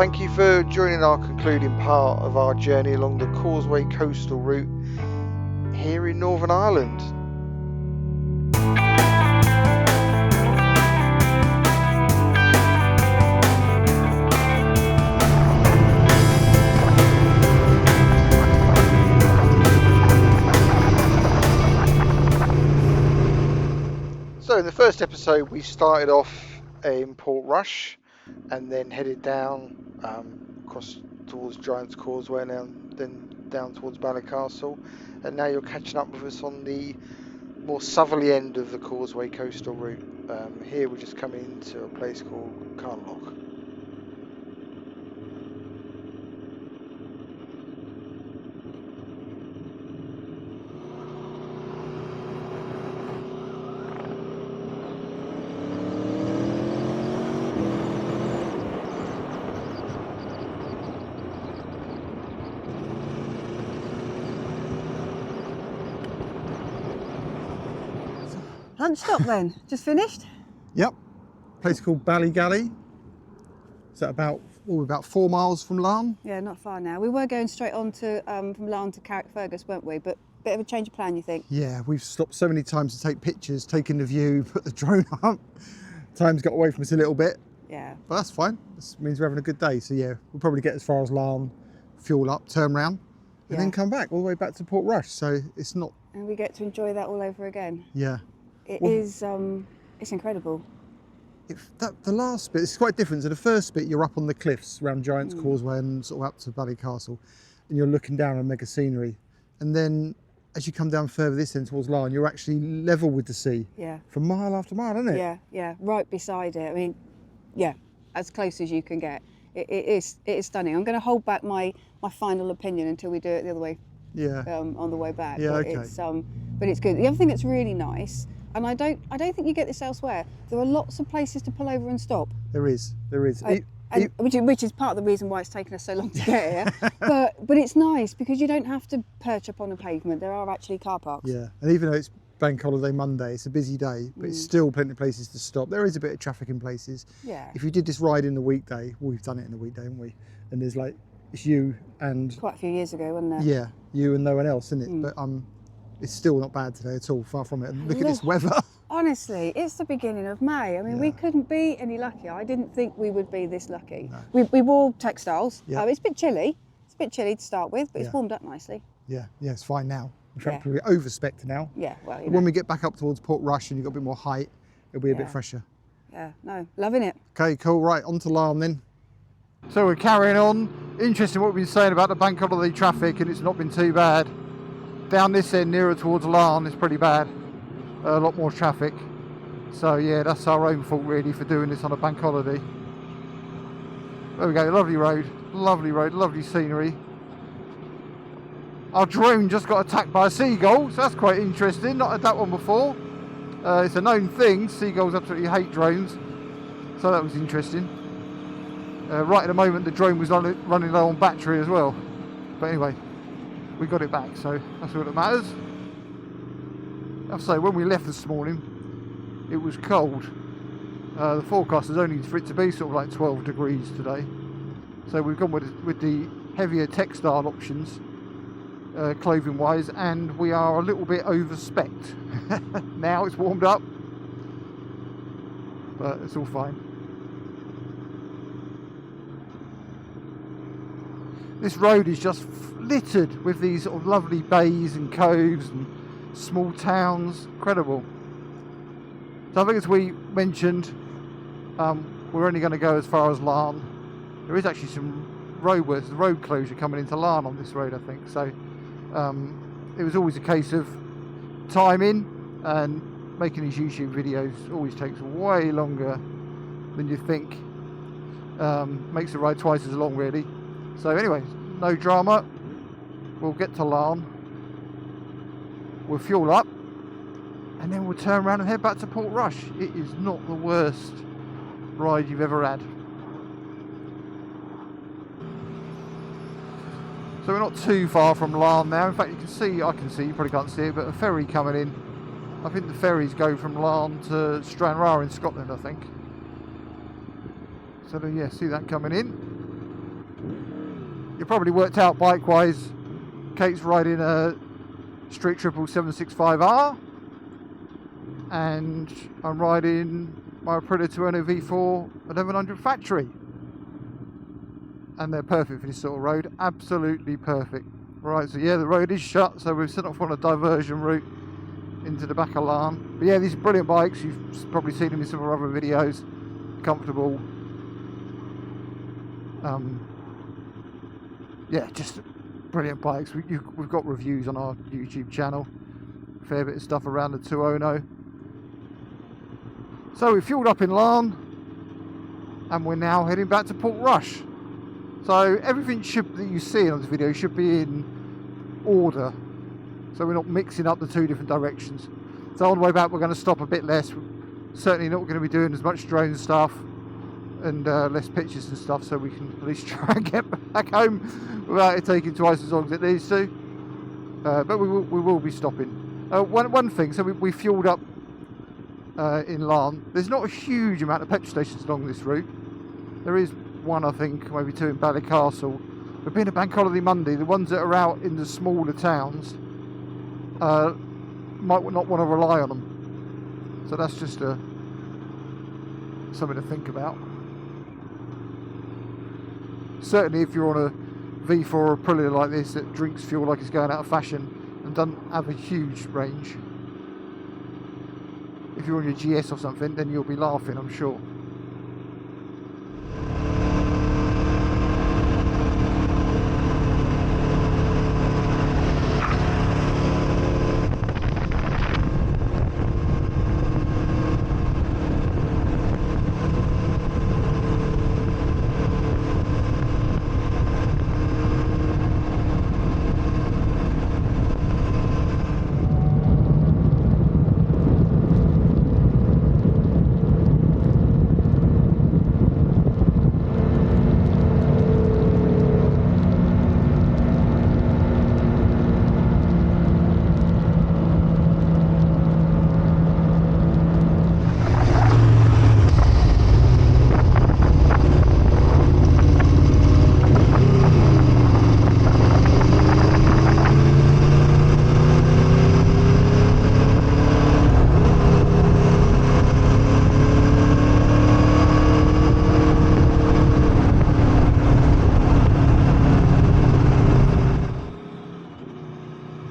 thank you for joining our concluding part of our journey along the Causeway Coastal Route here in Northern Ireland. So in the first episode we started off in Portrush and then headed down across towards Giant's Causeway and then down towards Ballycastle, and now you're catching up with us on the more southerly end of the Causeway Coastal Route. Here we're just coming into a place called Carlock. Lunch stop then, just finished? Yep, place called Ballygally. Is that about 4 miles from Larne? Yeah, not far now. We were going straight on to from Larne to Carrickfergus, weren't we? But bit of a change of plan, you think? Yeah, we've stopped so many times to take pictures, taken the view, put the drone up. Time's got away from us a little bit. Yeah. But that's fine. This means we're having a good day. So yeah, we'll probably get as far as Larne, fuel up, turn round, and then come back all the way back to Portrush. So it's not... And we get to enjoy that all over again. Yeah. It's incredible. The last bit, it's quite different. So the first bit, you're up on the cliffs around Giant's Causeway and sort of up to Ballycastle, and you're looking down on mega scenery. And then as you come down further this end towards Larne, you're actually level with the sea. Yeah. For mile after mile, isn't it? Yeah, right beside it. I mean, yeah, as close as you can get. It is stunning. I'm going to hold back my final opinion until we do it the other way. Yeah. On the way back. Yeah, but okay. But it's good. The other thing that's really nice, and I don't think you get this elsewhere, there are lots of places to pull over and stop. There is. Which is part of the reason why it's taken us so long to get here. but it's nice because you don't have to perch up on a pavement. There are actually car parks. Yeah, and even though it's Bank Holiday Monday, it's a busy day, but it's still plenty of places to stop. There is a bit of traffic in places. Yeah. If you did this ride in the weekday, well, we've done it in the weekday, haven't we? And there's like, it's you and... Quite a few years ago, wasn't it? Yeah, you and no one else, isn't it? But it's still not bad today at all, far from it. And look at this weather. Honestly, it's the beginning of May. I mean, we couldn't be any luckier. I didn't think we would be this lucky. No. We wore textiles. Yeah. It's a bit chilly. It's a bit chilly to start with, but it's warmed up nicely. Yeah, it's fine now. In fact, we're over-spec'd now. Yeah, well, When we get back up towards Portrush and you've got a bit more height, it'll be a bit fresher. Yeah, no, loving it. Okay, cool. Right, on to Larne then. So we're carrying on. Interesting what we've been saying about the bank holiday traffic, and it's not been too bad. Down this end, nearer towards Larne, it's pretty bad. A lot more traffic. So yeah, that's our own fault really for doing this on a bank holiday. There we go, lovely road, lovely scenery. Our drone just got attacked by a seagull, so that's quite interesting. Not had that one before. It's a known thing, seagulls absolutely hate drones. So that was interesting. Right at the moment the drone was running low on battery as well. But anyway, we got it back, so that's all that matters. I have to say, when we left this morning, it was cold. The forecast is only for it to be sort of like 12 degrees today. So we've gone with the heavier textile options, clothing wise, and we are a little bit over-spec'd. Now it's warmed up, but it's all fine. This road is just littered with these sort of lovely bays and coves and small towns. Incredible. So I think, as we mentioned, we're only going to go as far as Larne. There is actually some road closure coming into Larne on this road, I think. So it was always a case of timing, and making these YouTube videos always takes way longer than you think. Makes the ride twice as long, really. So anyway, no drama. We'll get to Larne. We'll fuel up, and then we'll turn around and head back to Portrush. It is not the worst ride you've ever had. So we're not too far from Larne now. In fact, I can see, you probably can't see it, but a ferry coming in. I think the ferries go from Larne to Stranraer in Scotland, I think. So yeah, see that coming in. you probably worked out bike-wise, Kate's riding a Street Triple 765R, and I'm riding my Aprilia Tuono V4 1100 factory, and they're perfect for this sort of road, absolutely perfect. Right, so yeah, the road is shut, so we've set off on a diversion route into the back of Larne. But yeah, these are brilliant bikes, you've probably seen them in some of our other videos, comfortable. Yeah, just brilliant bikes. We've got reviews on our YouTube channel, fair bit of stuff around the 200. So we fueled up in Larne, and we're now heading back to Portrush. So everything that you see on this video should be in order, so we're not mixing up the two different directions. So on the way back we're going to stop a bit less, certainly not going to be doing as much drone stuff and less pictures and stuff, so we can at least try and get back home without it taking twice as long as it needs to. But we will be stopping. One thing, so we fueled up in Larne. There's not a huge amount of petrol stations along this route. There is one, I think, maybe two in Ballycastle. But being a bank holiday Monday, the ones that are out in the smaller towns might not want to rely on them. So that's just something to think about. Certainly if you're on a V4 or Aprilia like this that drinks fuel like it's going out of fashion and doesn't have a huge range. If you're on your GS or something, then you'll be laughing, I'm sure.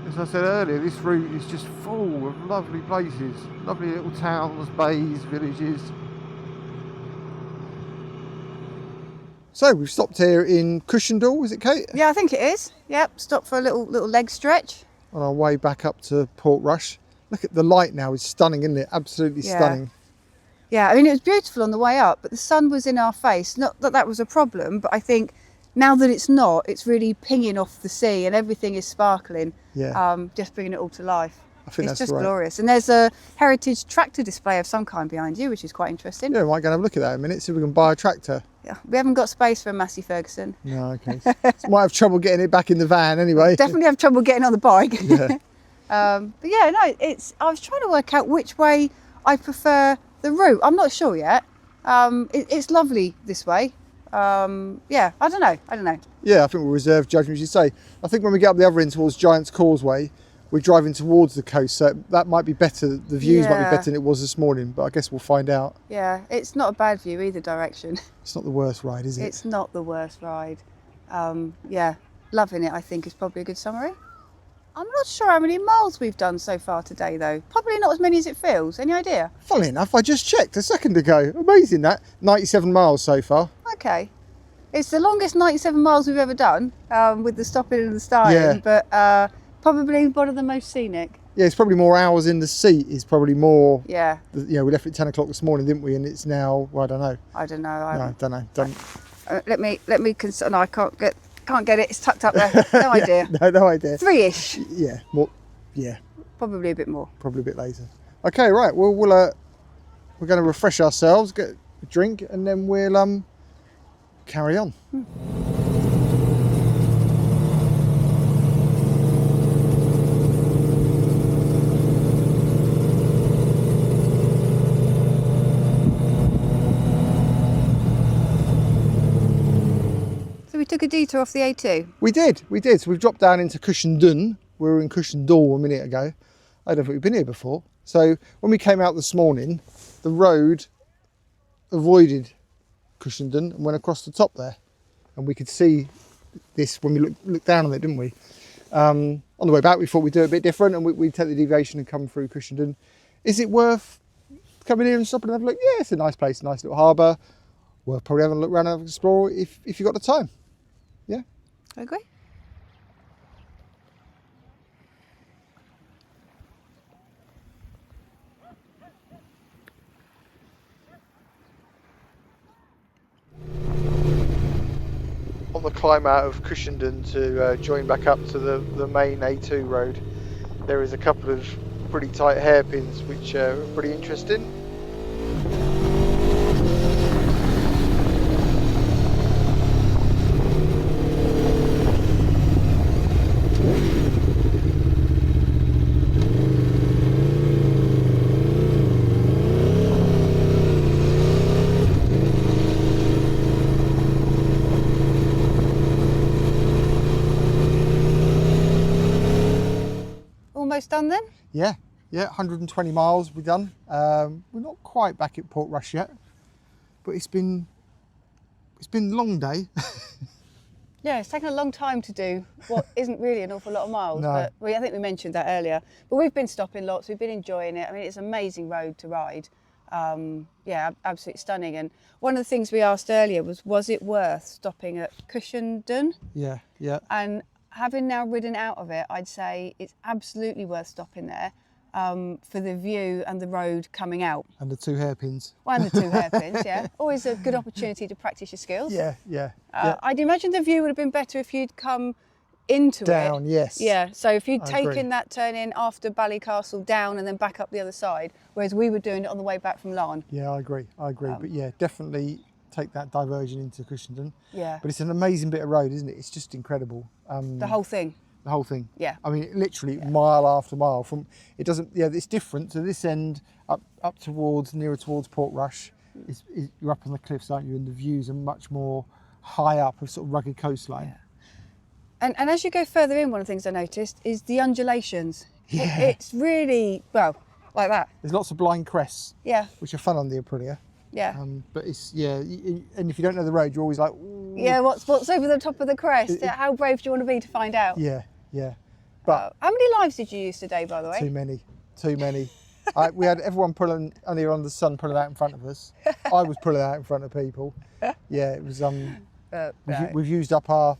As I said earlier, this route is just full of lovely places, lovely little towns, bays, villages. So we've stopped here in Cushendall, is it, Kate? Yeah, I think it is. Yep, stop for a little leg stretch. On our way back up to Portrush. Look at the light now, it's stunning, isn't it? Absolutely stunning. Yeah, I mean, it was beautiful on the way up, but the sun was in our face. Not that that was a problem, but I think now that it's not, it's really pinging off the sea and everything is sparkling. Yeah. Just bringing it all to life. I think it's that's just right. glorious. And there's a heritage tractor display of some kind behind you, which is quite interesting. Yeah, we might go and have a look at that in a minute, see if we can buy a tractor. Yeah, we haven't got space for a Massey Ferguson. No, okay. Might have trouble getting it back in the van anyway. Definitely have trouble getting on the bike. Yeah. But yeah, no, I was trying to work out which way I prefer the route. I'm not sure yet. It's lovely this way. Yeah, I don't know. Yeah, I think we'll reserve judgment, as you say. I think when we get up the other end towards Giant's Causeway, we're driving towards the coast, so that might be better. The views might be better than it was this morning, but I guess we'll find out. Yeah, it's not a bad view either direction. It's not the worst ride, is it? It's not the worst ride. Yeah, loving it, I think, is probably a good summary. I'm not sure how many miles we've done so far today, though. Probably not as many as it feels. Any idea? Funnily enough, I just checked a second ago. Amazing that. 97 miles so far. Okay. It's the longest 97 miles we've ever done, with the stopping and the starting, but probably one of the most scenic. Yeah, it's probably more hours in the seat. Is probably more. Yeah. You know, we left at 10 o'clock this morning, didn't we? And it's now, well, I don't know. I don't know. No, don't know. Let me consider. No, I can't get it. It's tucked up there. No idea. No idea. 3-ish. Yeah. More. Yeah. Probably a bit more. Probably a bit later. Okay, right. Well, we're going to refresh ourselves, get a drink, and then we'll carry on. So we took took a detour off the A2. We did. So we've dropped down into Cushendun. We were in Cushendall a minute ago. I don't think we've been here before. So when we came out this morning, the road avoided Cushendun and went across the top there. And we could see this when we looked down on it, didn't we? On the way back, we thought we'd do it a bit different and we'd take the deviation and come through Cushendun. Is it worth coming here and stopping and have a look? Yeah, it's a nice place, nice little harbour. Worth probably having a look around and explore if you've got the time. Yeah? I agree. On the climb out of Cushendun to join back up to the main A2 road, there is a couple of pretty tight hairpins which are pretty interesting. Almost done then? Yeah, 120 miles we've done. We're not quite back at Port Rush yet, but it's been a long day. Yeah, it's taken a long time to do what isn't really an awful lot of miles, No. but I think we mentioned that earlier. But we've been stopping lots, we've been enjoying it. I mean, it's an amazing road to ride. Yeah, absolutely stunning. And one of the things we asked earlier was it worth stopping at Cushendun? Yeah. And having now ridden out of it, I'd say it's absolutely worth stopping there for the view and the road coming out. And the two hairpins. Well, and the two hairpins, yeah. Always a good opportunity to practice your skills. Yeah. I'd imagine the view would have been better if you'd come into Down, it. yes. Yeah, so if you'd I agree. taken that turn in after Ballycastle down and then back up the other side, whereas we were doing it on the way back from Larne. Yeah, I agree. But yeah, definitely take that diversion into Cushendun. Yeah. But it's an amazing bit of road, isn't it? It's just incredible. The whole thing. The whole thing. Yeah. I mean, literally mile after mile. From it doesn't. Yeah, it's different. So this end up towards nearer towards Port Rush, you're up on the cliffs, aren't you? And the views are much more high up, a sort of rugged coastline. Yeah. And as you go further in, one of the things I noticed is the undulations. Yeah. It's really, well, like that. There's lots of blind crests, Yeah, which are fun on the Aprilia. yeah. But it's and if you don't know the road, you're always like, ooh. Yeah, what's over the top of the crest? How brave do you want to be to find out? Yeah. But How many lives did you use today, by the way? Too many. We had everyone pulling under the sun, pulling out in front of us. I was pulling out in front of people. Yeah, it was. We've used up our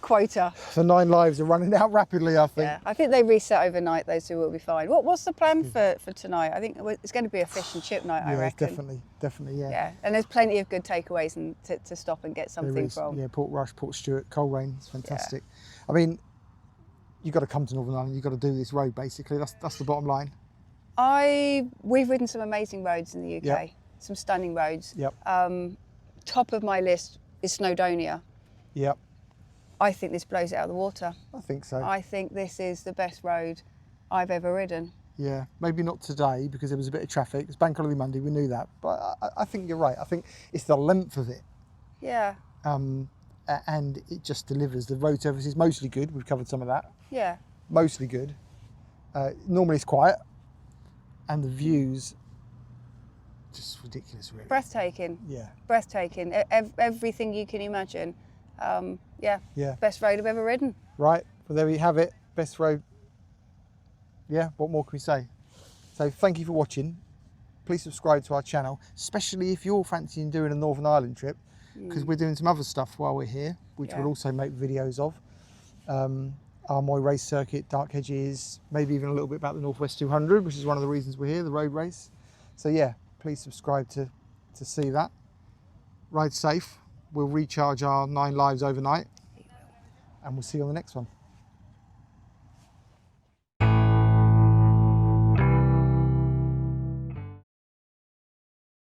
quota. the 9 lives are running out rapidly. I think. Yeah, I think they reset overnight, though, so we'll be fine. What's the plan for tonight? I think it's going to be a fish and chip night, I Yeah, reckon. definitely. Yeah. Yeah, and there's plenty of good takeaways and to stop and get There something is. from. Yeah, Port Rush, Port Stewart, Coleraine, it's fantastic. I mean, you've got to come to Northern Ireland. You've got to do this road. Basically, that's the bottom line. We've ridden some amazing roads in the UK, Yep. some stunning roads. Yep. Top of my list is Snowdonia. Yep. I think this blows it out of the water. I think so. I think this is the best road I've ever ridden. Yeah, maybe not today because there was a bit of traffic. It's Bank Holiday Monday, we knew that. But I think you're right. I think it's the length of it. Yeah, And it just delivers. The road surface is mostly good. We've covered some of that. yeah. Mostly good. Normally it's quiet. And the views, just ridiculous, really. Breathtaking. Yeah. Breathtaking. Everything you can imagine. Yeah. Best road I've ever ridden. Right, well there we have it. Best road. Yeah, what more can we say? So thank you for watching. Please subscribe to our channel, especially if you're fancying doing a Northern Ireland trip, because we're doing some other stuff while we're here, which we'll also make videos of. Armoy race circuit, Dark Hedges, maybe even a little bit about the Northwest 200, which is one of the reasons we're here, the road race. So yeah, please subscribe to see that. Ride safe. We'll recharge our 9 lives overnight, and we'll see you on the next one.